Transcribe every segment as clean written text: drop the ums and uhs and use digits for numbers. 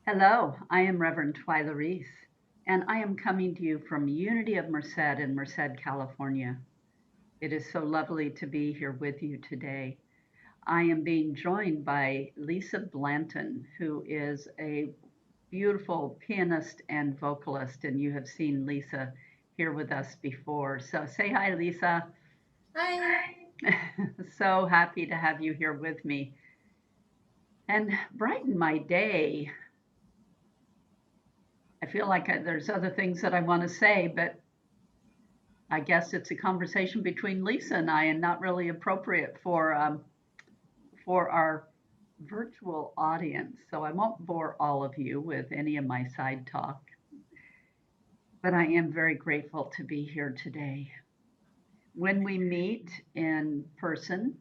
Hello, I am Reverend Twyla Reese, and I am coming to you from Unity of Merced in Merced, California. It is so lovely to be here with you today. I am being joined by Lisa Blanton, who is a beautiful pianist and vocalist, and you have seen Lisa here with us before. So say hi, Lisa. Hi. So happy to have you here with me and brighten my day. I feel like there's other things that I want to say, but I guess it's a conversation between Lisa and I, and not really appropriate for our virtual audience. So I won't bore all of you with any of my side talk, but I am very grateful to be here today. When we meet in person,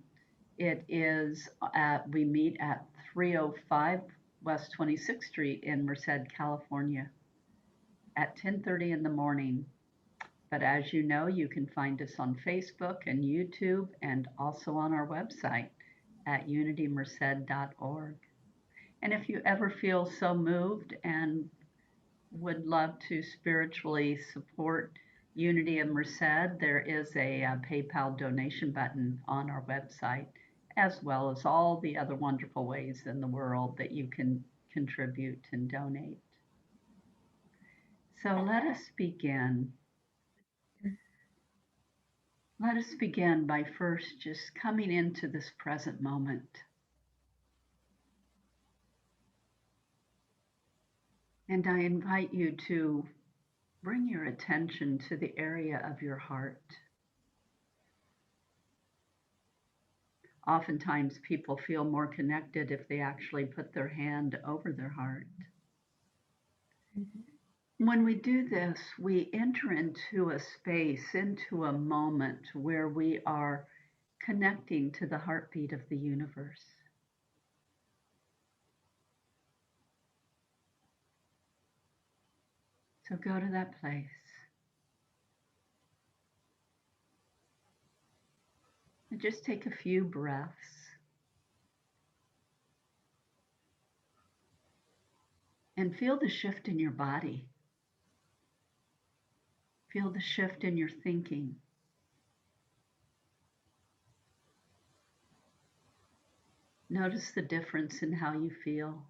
we meet at 305 West 26th Street in Merced, California, at 10:30 in the morning. But as you know, you can find us on Facebook and YouTube and also on our website at unitymerced.org. And if you ever feel so moved and would love to spiritually support Unity of Merced, there is a PayPal donation button on our website, as well as all the other wonderful ways in the world that you can contribute and donate. So let us begin. Let us begin by first just coming into this present moment. And I invite you to bring your attention to the area of your heart. Oftentimes, people feel more connected if they actually put their hand over their heart. When we do this, we enter into a space, into a moment where we are connecting to the heartbeat of the universe. So go to that place and just take a few breaths and feel the shift in your body. Feel the shift in your thinking. Notice the difference in how you feel.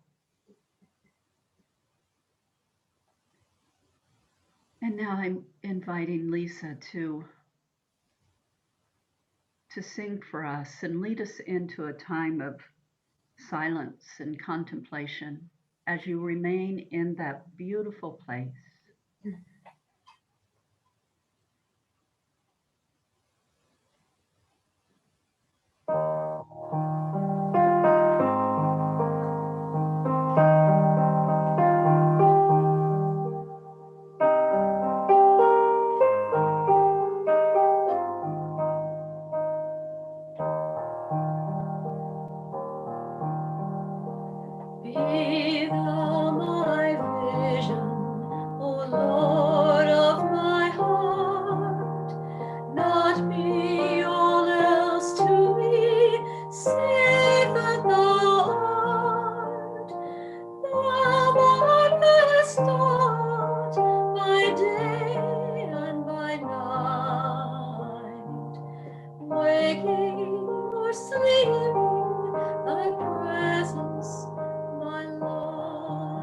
And now I'm inviting Lisa to sing for us and lead us into a time of silence and contemplation as you remain in that beautiful place. Be thou my vision, O Lord of my heart. Not me all else to me, save that thou art. Thou marvelous thought by day and by night. Waking or sleeping, thy presence, my Lord,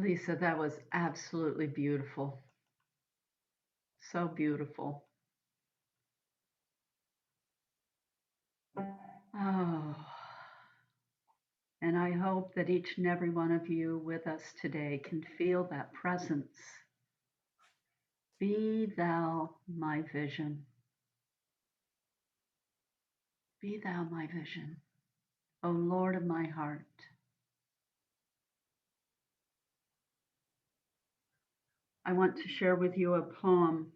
Lisa, that was absolutely beautiful. So beautiful. Oh, and I hope that each and every one of you with us today can feel that presence. Be thou my vision. Be thou my vision, O Lord of my heart. I want to share with you a poem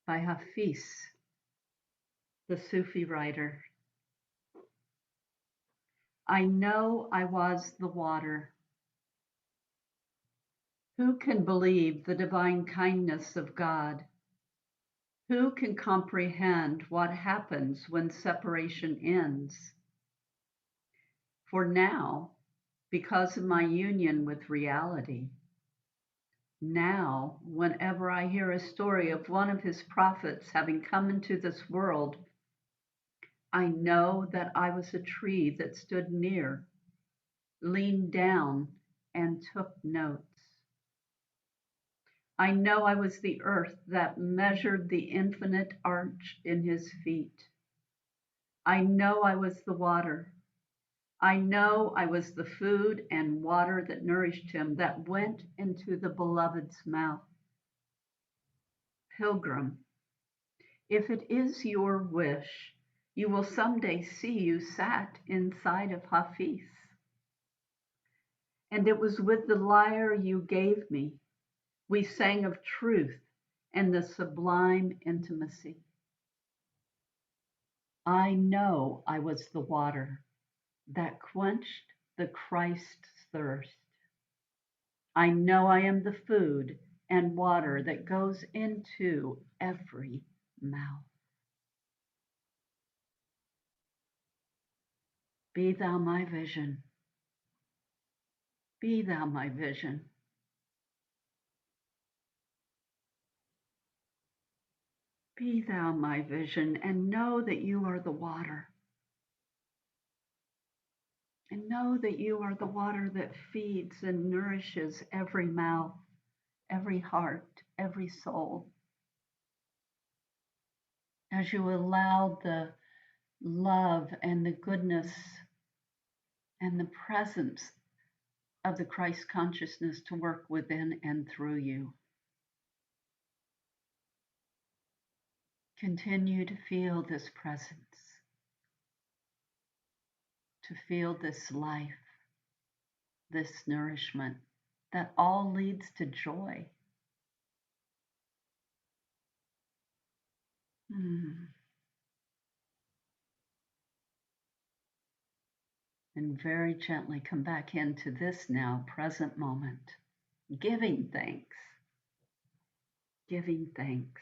by Hafiz, the Sufi writer. I know I was the water. Who can believe the divine kindness of God? Who can comprehend what happens when separation ends? For now, because of my union with reality, now, whenever I hear a story of one of his prophets having come into this world, I know that I was a tree that stood near, leaned down, and took notes. I know I was the earth that measured the infinite arch in his feet. I know I was the water. I know I was the food and water that nourished him, that went into the beloved's mouth. Pilgrim, if it is your wish, you will someday see you sat inside of Hafiz. And it was with the lyre you gave me. We sang of truth and the sublime intimacy. I know I was the water that quenched the Christ's thirst. I know I am the food and water that goes into every mouth. Be thou my vision. Be thou my vision. Be thou my vision, and know that you are the water. And know that you are the water that feeds and nourishes every mouth, every heart, every soul. As you allow the love and the goodness and the presence of the Christ consciousness to work within and through you. Continue to feel this presence, to feel this life, this nourishment that all leads to joy. And very gently come back into this now present moment, giving thanks, giving thanks.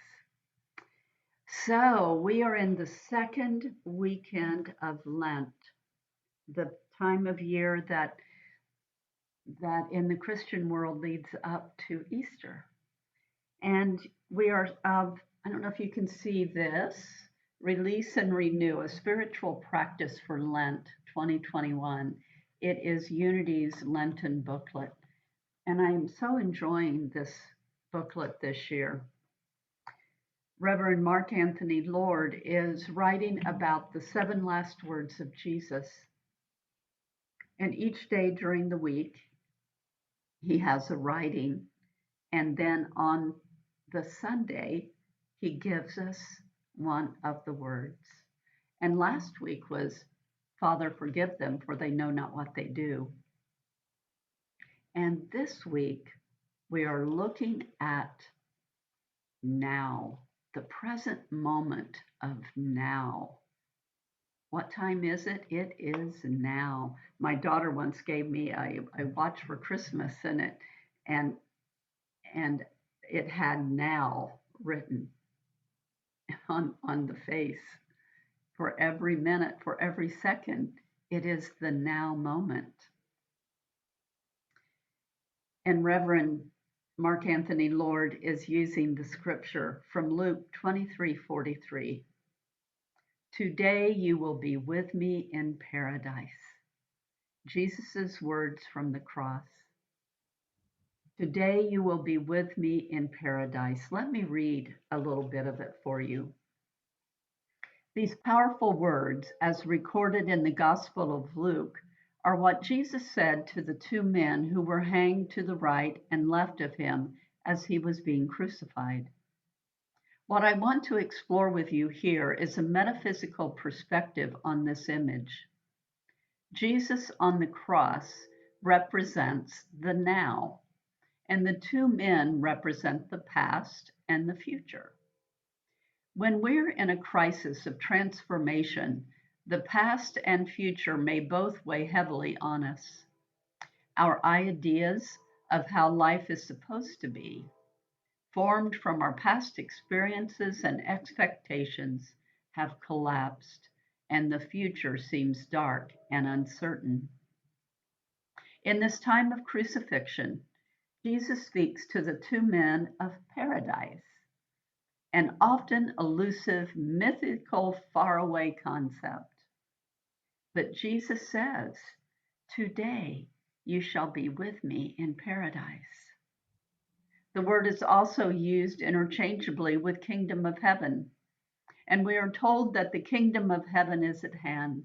So we are in the second weekend of Lent, the time of year that in the Christian world leads up to Easter. And we are, I don't know if you can see this, Release and Renew, a spiritual practice for Lent 2021. It is Unity's Lenten booklet. And I am so enjoying this booklet this year. Reverend Mark Anthony Lord is writing about the 7 last words of Jesus. And each day during the week, he has a writing. And then on the Sunday, he gives us one of the words. And last week was, Father, forgive them, for they know not what they do. And this week, we are looking at now, the present moment of now. What time is it? It is now. My daughter once gave me a watch for Christmas in it, and and it had now written on the face. For every minute, for every second, it is the now moment. And Reverend Mark Anthony Lord is using the scripture from Luke 23:43. Today you will be with me in paradise. Jesus' words from the cross. Today you will be with me in paradise. Let me read a little bit of it for you. These powerful words, as recorded in the Gospel of Luke, are what Jesus said to the two men who were hanged to the right and left of him as he was being crucified. What I want to explore with you here is a metaphysical perspective on this image. Jesus on the cross represents the now, and the two men represent the past and the future. When we're in a crisis of transformation, the past and future may both weigh heavily on us. Our ideas of how life is supposed to be, formed from our past experiences and expectations, have collapsed, and the future seems dark and uncertain. In this time of crucifixion, Jesus speaks to the two men of paradise, an often elusive, mythical, faraway concept. But Jesus says, "Today you shall be with me in paradise." The word is also used interchangeably with kingdom of heaven, and we are told that the kingdom of heaven is at hand,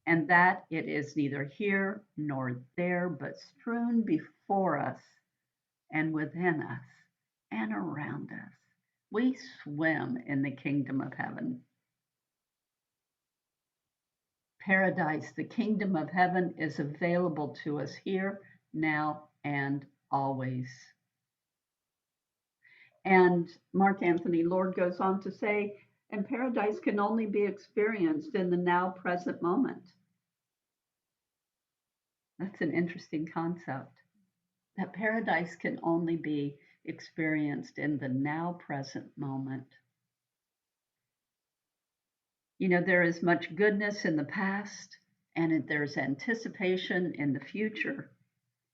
and that it is neither here nor there, but strewn before us and within us and around us. We swim in the kingdom of heaven. Paradise, the kingdom of heaven, is available to us here, now, and always. And Mark Anthony Lord goes on to say, and paradise can only be experienced in the now present moment. That's an interesting concept, that paradise can only be experienced in the now present moment. You know, there is much goodness in the past, and there's anticipation in the future.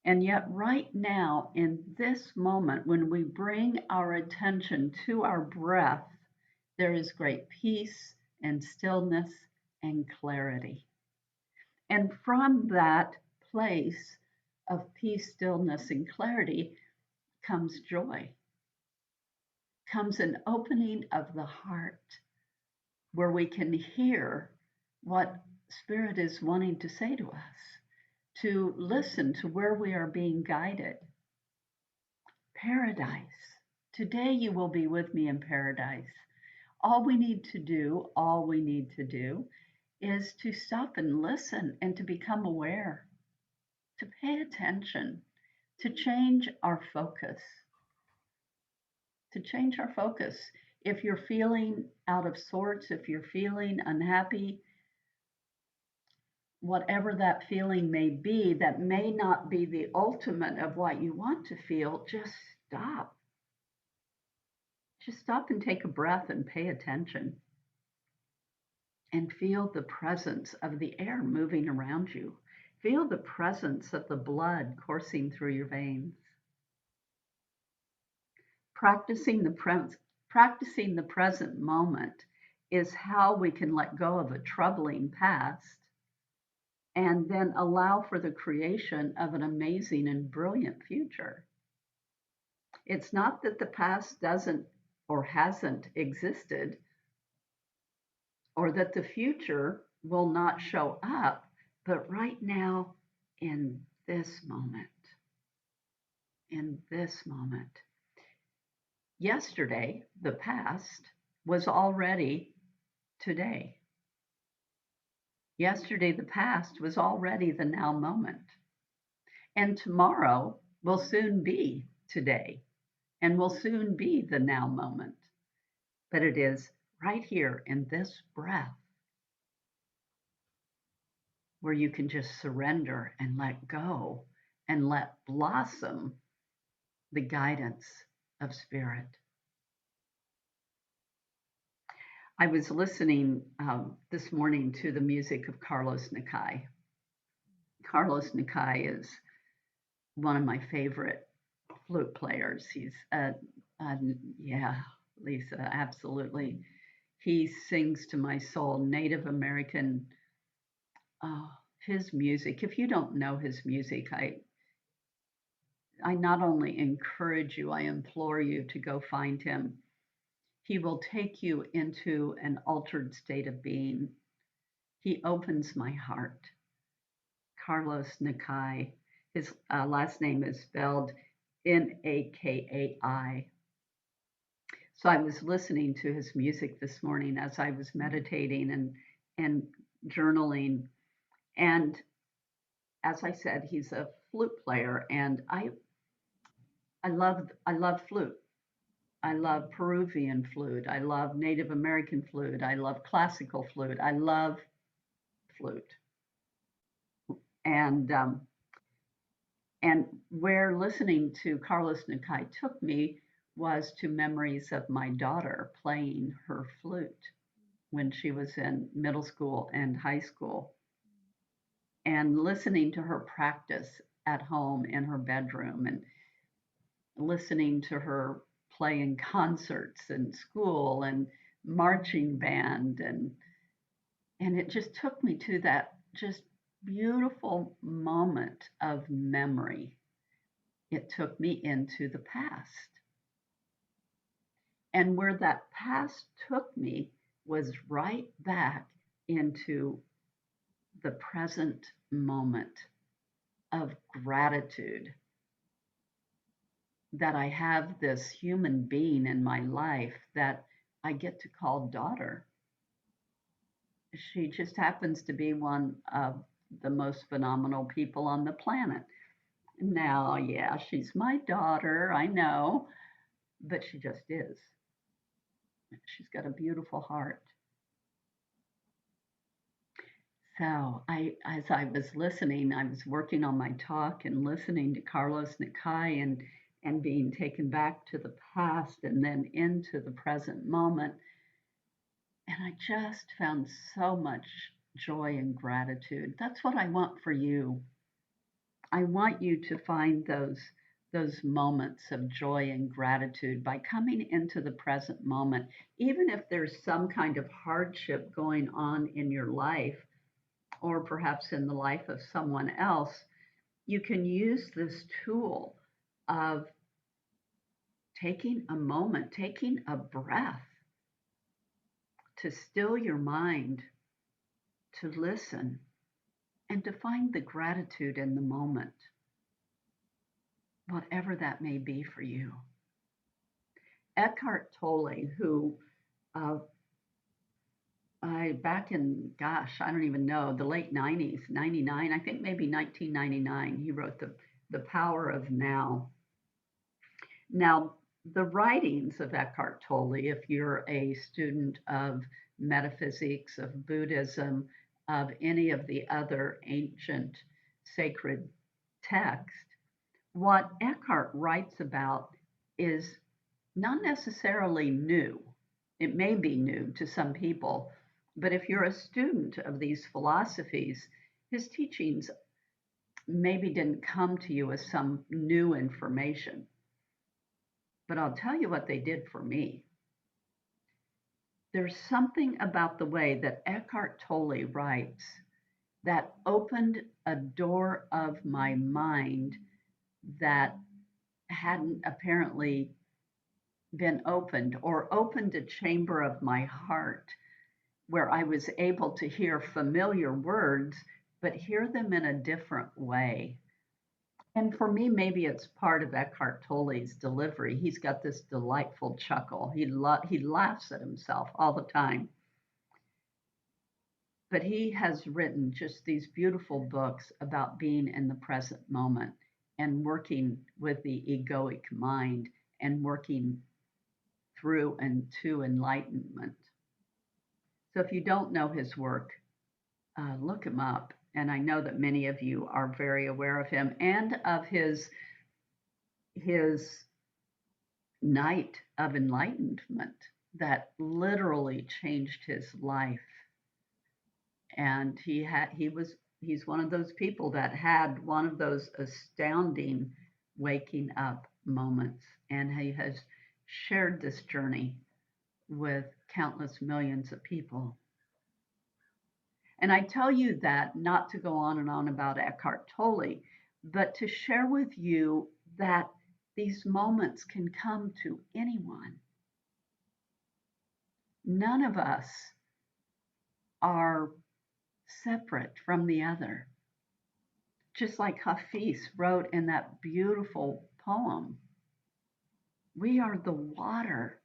And yet, right now, in this moment, when we bring our attention to our breath, there is great peace and stillness and clarity. And from that place of peace, stillness, and clarity comes joy, comes an opening of the heart where we can hear what Spirit is wanting to say to us, to listen to where we are being guided. Paradise. Today you will be with me in paradise. All we need to do is to stop and listen and to become aware, to pay attention, to change our focus, to change our focus. If you're feeling out of sorts, if you're feeling unhappy, whatever that feeling may be, that may not be the ultimate of what you want to feel, just stop. Just stop and take a breath and pay attention and feel the presence of the air moving around you. Feel the presence of the blood coursing through your veins. Practicing the, practicing the present moment is how we can let go of a troubling past and then allow for the creation of an amazing and brilliant future. It's not that the past doesn't or hasn't existed, or that the future will not show up, but right now, in this moment, in this moment. Yesterday, the past, was already today. Yesterday, the past, was already the now moment. And tomorrow will soon be today and will soon be the now moment. But it is right here in this breath where you can just surrender and let go and let blossom the guidance of Spirit. I was listening this morning to the music of Carlos Nakai. Carlos Nakai is one of my favorite flute players. He's, yeah, Lisa, absolutely. He sings to my soul, Native American. Oh, his music. If you don't know his music, I not only encourage you, I implore you to go find him. He will take you into an altered state of being. He opens my heart. Carlos Nakai. His last name is spelled Nakai. So I was listening to his music this morning as I was meditating and journaling. And as I said, he's a flute player, and I love flute. I love Peruvian flute. I love Native American flute. I love classical flute. I love flute. And and where listening to Carlos Nakai took me was to memories of my daughter playing her flute when she was in middle school and high school, and listening to her practice at home in her bedroom, and listening to her play in concerts and school and marching band, and it just took me to that just beautiful moment of memory. It took me into the past. And where that past took me was right back into the present moment of gratitude that I have this human being in my life that I get to call daughter. She just happens to be one of the most phenomenal people on the planet. Now, yeah, she's my daughter, I know, but she just is. She's got a beautiful heart. So as I was listening, I was working on my talk and listening to Carlos Nakai and being taken back to the past and then into the present moment. And I just found so much joy and gratitude. That's what I want for you. I want you to find those moments of joy and gratitude by coming into the present moment, even if there's some kind of hardship going on in your life or perhaps in the life of someone else. You can use this tool of taking a moment, taking a breath to still your mind, to listen, and to find the gratitude in the moment, whatever that may be for you. Eckhart Tolle, who uh, I back in, gosh, I don't even know, the late 90s, 99, I think maybe 1999, he wrote the Power of Now. Now, the writings of Eckhart Tolle, if you're a student of metaphysics, of Buddhism, of any of the other ancient sacred texts, what Eckhart writes about is not necessarily new. It may be new to some people, but if you're a student of these philosophies, his teachings maybe didn't come to you as some new information. But I'll tell you what they did for me. There's something about the way that Eckhart Tolle writes that opened a door of my mind that hadn't apparently been opened, or opened a chamber of my heart where I was able to hear familiar words, but hear them in a different way. And for me, maybe it's part of Eckhart Tolle's delivery. He's got this delightful chuckle. He laughs at himself all the time. But he has written just these beautiful books about being in the present moment and working with the egoic mind and working through and to enlightenment. So if you don't know his work, look him up. And I know that many of you are very aware of him and of his night of enlightenment that literally changed his life. And he's one of those people that had one of those astounding waking up moments, and he has shared this journey with countless millions of people. And I tell you that not to go on and on about Eckhart Tolle, but to share with you that these moments can come to anyone. None of us are separate from the other. Just like Hafiz wrote in that beautiful poem, we are the water.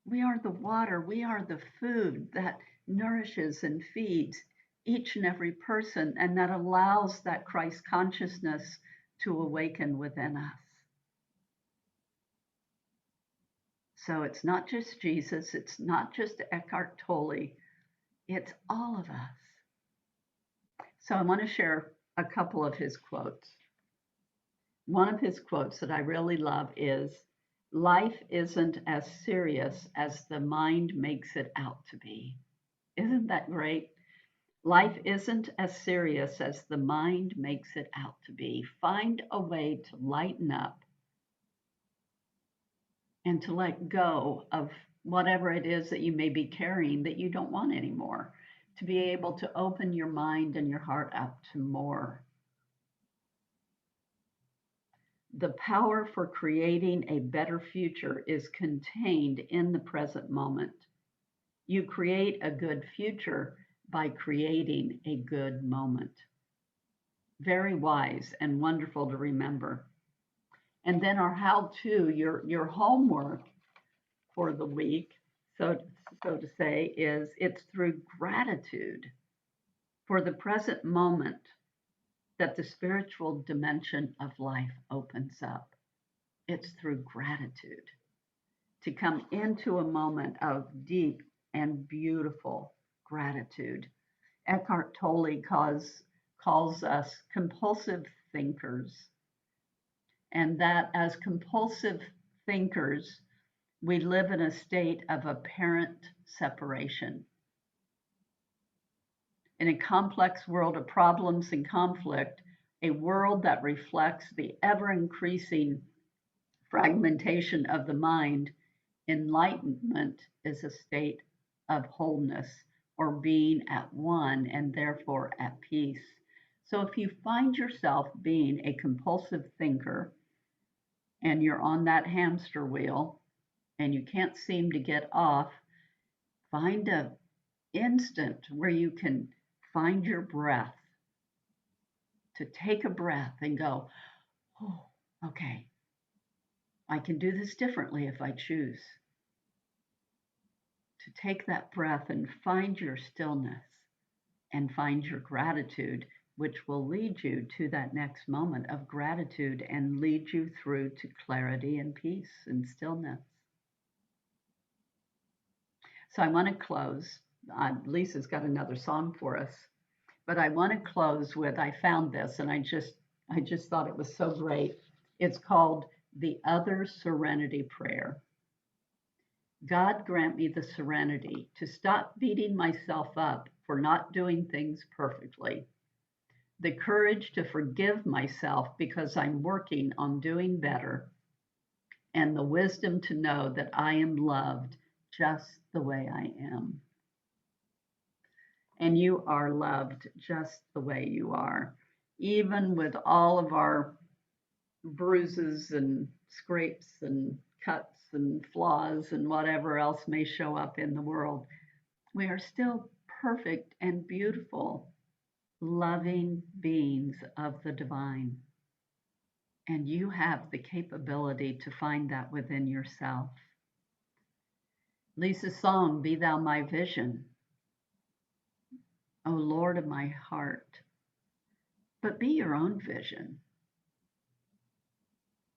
We are the water. We are the food that nourishes and feeds each and every person and that allows that Christ consciousness to awaken within us. So it's not just Jesus, it's not just Eckhart Tolle, it's all of us. So I want to share a couple of his quotes. One of his quotes that I really love is, "Life isn't as serious as the mind makes it out to be." Isn't that great? Life isn't as serious as the mind makes it out to be. Find a way to lighten up and to let go of whatever it is that you may be carrying that you don't want anymore, to be able to open your mind and your heart up to more. The power for creating a better future is contained in the present moment. You create a good future by creating a good moment. Very wise and wonderful to remember. And then our how to, your homework for the week, so to say, is it's through gratitude for the present moment that the spiritual dimension of life opens up. It's through gratitude to come into a moment of deep and beautiful gratitude. Eckhart Tolle calls us compulsive thinkers, and that as compulsive thinkers, we live in a state of apparent separation. In a complex world of problems and conflict, a world that reflects the ever increasing fragmentation of the mind, enlightenment is a state of wholeness or being at one and therefore at peace. So if you find yourself being a compulsive thinker and you're on that hamster wheel and you can't seem to get off, find a instant where you can find your breath, to take a breath and go, oh, okay, I can do this differently if I choose. To take that breath and find your stillness and find your gratitude, which will lead you to that next moment of gratitude and lead you through to clarity and peace and stillness. So I want to close. Lisa's got another song for us, but I want to close with, I found this and I just thought it was so great. It's called the Other Serenity Prayer. God grant me the serenity to stop beating myself up for not doing things perfectly, the courage to forgive myself because I'm working on doing better, and the wisdom to know that I am loved just the way I am. And you are loved just the way you are, even with all of our bruises and scrapes and cuts and flaws and whatever else may show up in the world. We are still perfect and beautiful, loving beings of the divine. And you have the capability to find that within yourself. Lisa's song, Be Thou My Vision, O Lord of my heart, but be your own vision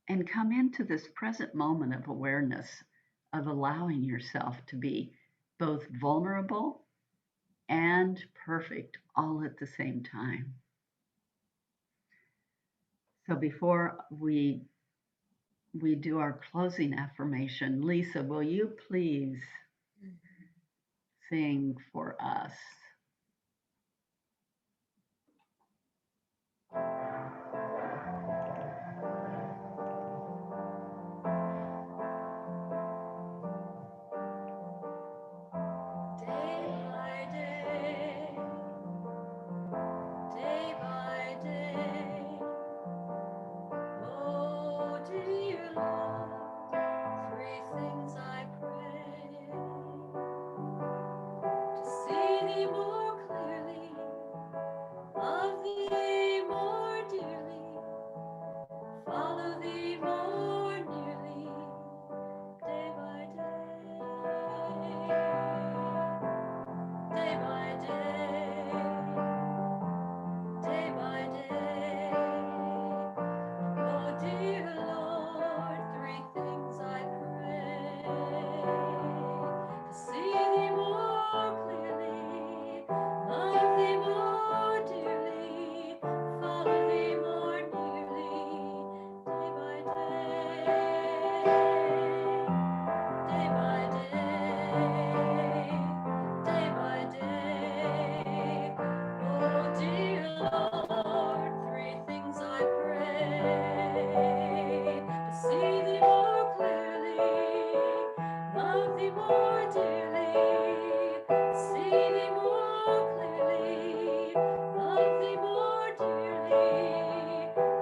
and come into this present moment of awareness of allowing yourself to be both vulnerable and perfect all at the same time. So before we do our closing affirmation, Lisa, will you please sing for us? Day by day, day by day, thee more clearly, love thee more dearly, follow thee more nearly, day by day, day by day, day by day. Oh, dear Lord, three things I pray: to see thee more clearly, love thee more dearly, follow thee more nearly, day by day, day by day. Oh, dear Lord, three things I pray: to see thee more clearly, love thee more dearly, see thee more clearly, love thee more dearly,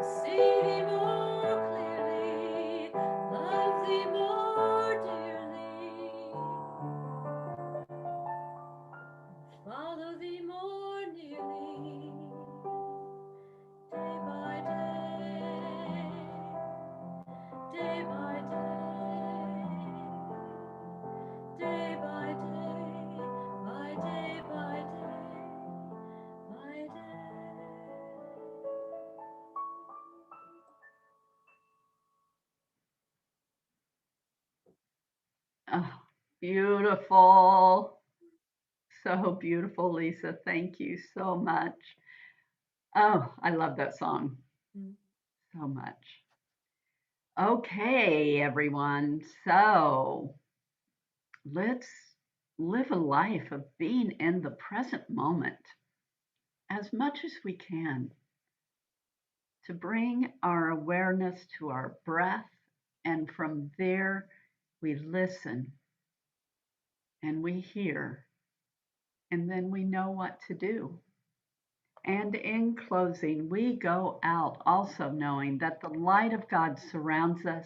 see thee more clearly, love thee more dearly, follow thee more nearly, day by day, day by day, day by day, by day by day, by day. Oh, beautiful. So beautiful, Lisa. Thank you so much. Oh, I love that song so much. Okay, everyone. So let's live a life of being in the present moment as much as we can to bring our awareness to our breath. And from there, we listen and we hear, and then we know what to do. And in closing, we go out also knowing that the light of God surrounds us,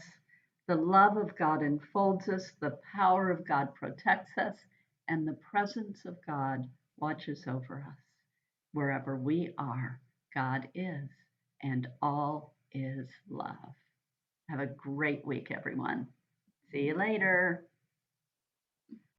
the love of God enfolds us, the power of God protects us, and the presence of God watches over us. Wherever we are, God is, and all is love. Have a great week, everyone. See you later.